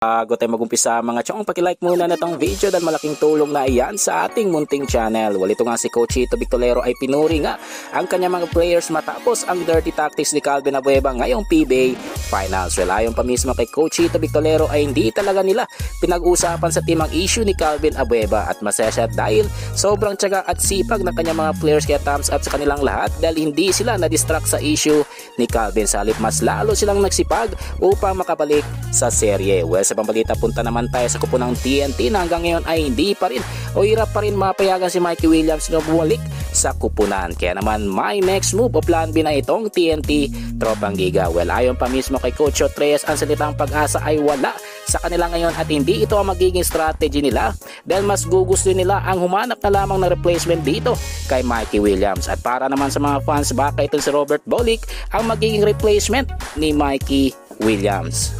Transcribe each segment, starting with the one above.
Bago tayo mag-umpisa mga chong, pakilike muna na itong video dahil malaking tulong na iyan sa ating munting channel. Ito nga si Coach Chito Victolero ay pinuri nga ang kanyang mga players matapos ang dirty tactics ni Calvin Abueva ngayong PBA Finals. Ayon pa mismo kay Coach Chito Victolero ay hindi talaga nila pinag-usapan sa team ang issue ni Calvin Abueva at masaya siya dahil sobrang tiyaga at sipag ng kanyang mga players, kaya thumbs up sa kanilang lahat dahil hindi sila na-distract sa issue ni Calvin. Sa halip mas lalo silang nagsipag upang makabalik sa serye. Sa pambalita, punta naman tayo sa kupo ng TNT na hanggang ngayon ay hindi pa rin o hirap pa rin mapayagan si Mikey Williams na bumalik sa kupunan. Kaya naman my next move o plan B na itong TNT Tropang Giga. Ayon pa mismo kay Coach Reyes, ang salitang pag-asa ay wala sa kanila ngayon at hindi ito ang magiging strategy nila dahil mas gugusto nila ang humanap na lamang na replacement dito kay Mikey Williams. At para naman sa mga fans, baka ito si Robert Bolick ang magiging replacement ni Mikey Williams.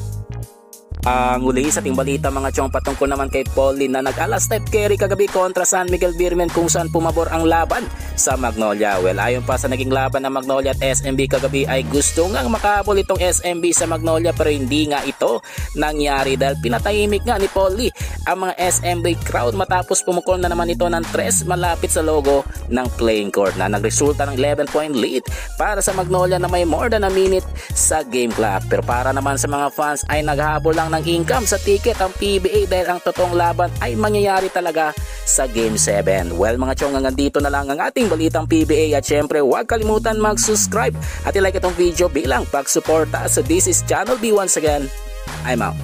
Ang uli sa ating balita mga chong, patungkol naman kay Paulin na nag-alas step carry kagabi kontra San Miguel Beermen kung saan pumabor ang laban sa Magnolia. Ayon pa sa naging laban ng Magnolia at SMB kagabi ay gusto ngang makahabol itong SMB sa Magnolia pero hindi nga ito nangyari dahil pinatahimik nga ni Pauli ang mga SMB crowd matapos pumukol na naman ito ng 3 malapit sa logo ng playing court na nagresulta ng 11-point lead para sa Magnolia na may more than a minute sa game clock. Pero para naman sa mga fans ay naghahabol lang ng income sa ticket ang PBA dahil ang totoong laban ay mangyayari talaga sa Game 7. Mga chong, hanggang dito na lang ang ating balitang PBA at syempre huwag kalimutan mag-subscribe at i-like itong video bilang pagsuporta sa This is Channel B. Once again, I'm out.